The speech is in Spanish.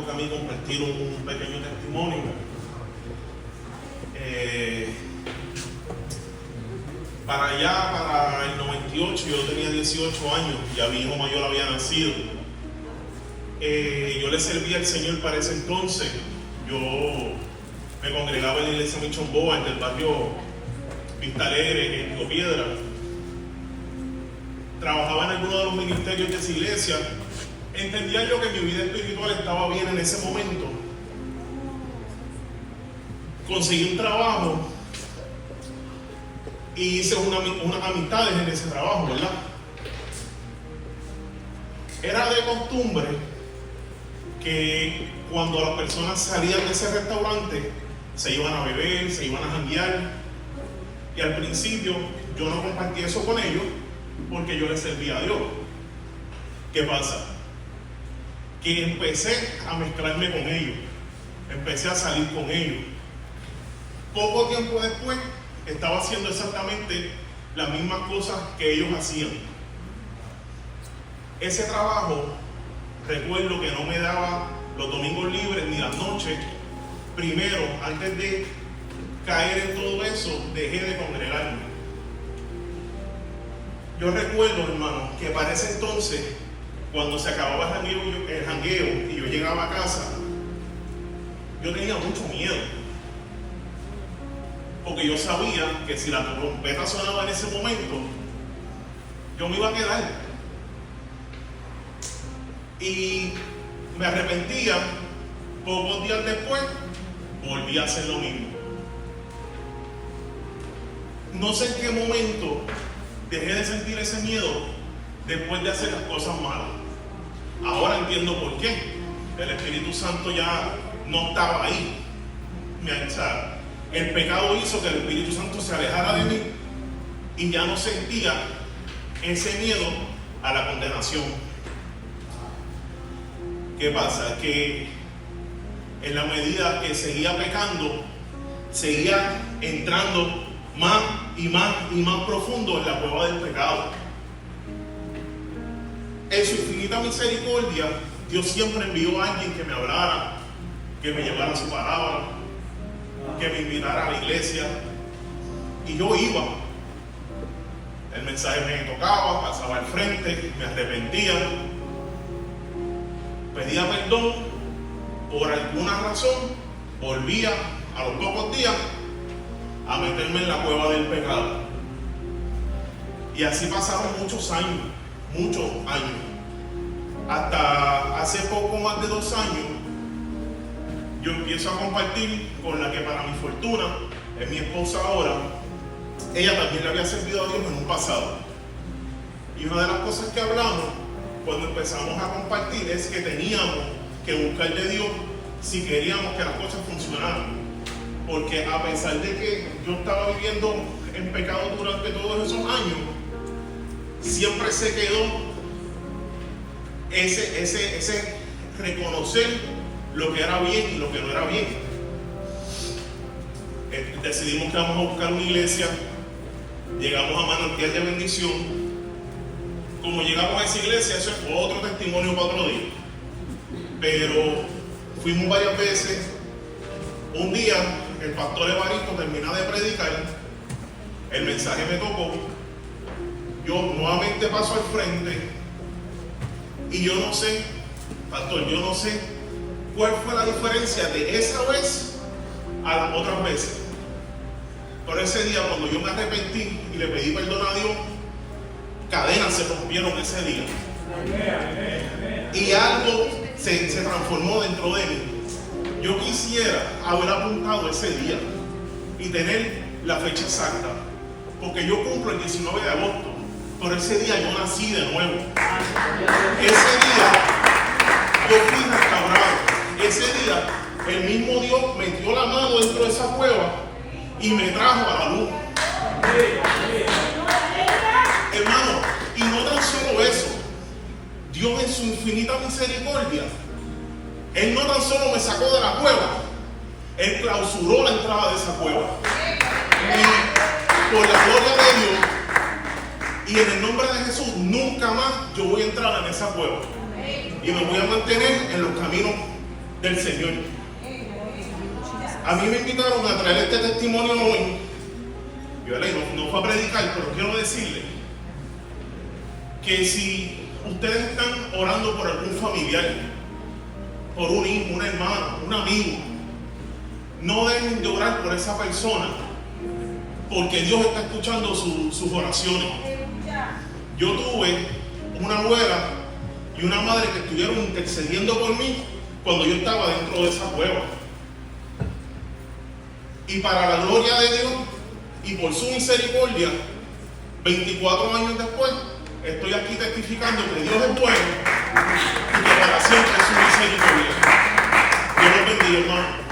toca a mí compartir un pequeño testimonio. Para el 98, yo tenía 18 años, ya mi hijo mayor había nacido. Yo le servía al Señor para ese entonces. Yo me congregaba en la iglesia Mission Boa, del barrio Vista Alegre, en Río Piedra. Trabajaba en alguno de los ministerios de esa iglesia. Entendía yo que mi vida espiritual estaba bien en ese momento. Conseguí un trabajo y hice unas amistades en ese trabajo, ¿verdad? Era de costumbre que cuando las personas salían de ese restaurante se iban a beber, se iban a janguear, y al principio yo no compartía eso con ellos porque yo les servía a Dios. ¿Qué pasa? Que empecé a mezclarme con ellos, empecé a salir con ellos. Poco tiempo después estaba haciendo exactamente las mismas cosas que ellos hacían. Ese trabajo, recuerdo que no me daba los domingos libres ni las noches. Primero, antes de caer en todo eso, dejé de congregarme. Yo recuerdo, hermano, que para ese entonces, cuando se acababa el jangueo y yo llegaba a casa, yo tenía mucho miedo. Porque yo sabía que si la trompeta sonaba en ese momento, yo me iba a quedar. Y me arrepentía. Pocos días después, volví a hacer lo mismo. No sé en qué momento dejé de sentir ese miedo después de hacer las cosas malas. Ahora entiendo por qué. El Espíritu Santo ya no estaba ahí. El pecado hizo que el Espíritu Santo se alejara de mí y ya no sentía ese miedo a la condenación. ¿Qué pasa? Que en la medida que seguía pecando, seguía entrando más y más profundo en la cueva del pecado. En su infinita misericordia, Dios siempre envió a alguien que me hablara, que me llevara su palabra, que me invitara a la iglesia, y yo iba. El mensaje me tocaba, pasaba al frente, me arrepentía, pedía perdón, por alguna razón volvía a los pocos días a meterme en la cueva del pecado. Y así pasaron muchos años. Hasta hace poco más de 2 años, yo empiezo a compartir con la que para mi fortuna es mi esposa ahora. Ella también le había servido a Dios en un pasado. Y una de las cosas que hablamos cuando empezamos a compartir es que teníamos que buscar de Dios si queríamos que las cosas funcionaran. Porque a pesar de que yo estaba viviendo en pecado durante todos esos años, siempre se quedó ese reconocer lo que era bien y lo que no era bien. Decidimos que vamos a buscar una iglesia, llegamos a Manantial de Bendición. Como llegamos a esa iglesia, eso es otro testimonio para otro día. Pero fuimos varias veces. Un día el pastor Evaristo termina de predicar, el mensaje me tocó, yo nuevamente paso al frente y yo no sé, pastor, yo no sé cuál fue la diferencia de esa vez a las otras veces. Pero ese día, cuando yo me arrepentí y le pedí perdón a Dios, cadenas se rompieron ese día. Y algo se transformó dentro de mí. Yo quisiera haber apuntado ese día y tener la fecha exacta, porque yo cumplo el 19 de agosto, pero ese día yo nací de nuevo. Ese día yo fui restaurado. Ese día el mismo Dios metió la mano dentro de esa cueva y me trajo a la luz. Hermano, y no tan solo eso, Dios en su infinita misericordia, Él no tan solo me sacó de la cueva, Él clausuró la entrada de esa cueva. Y por la gloria de Dios y en el nombre de Jesús, nunca más yo voy a entrar en esa cueva. Y me voy a mantener en los caminos del Señor. A mí me invitaron a traer este testimonio hoy. Yo no fue a predicar, pero quiero decirle que si ustedes están orando por algún familiar, por un hijo, un hermano, un amigo, no dejen de orar por esa persona, porque Dios está escuchando sus oraciones. Yo tuve una abuela y una madre que estuvieron intercediendo por mí cuando yo estaba dentro de esa cueva. Y para la gloria de Dios y por su misericordia, 24 años después, estoy aquí testificando que Dios es bueno y que para siempre es su misericordia. Dios los bendiga, hermano.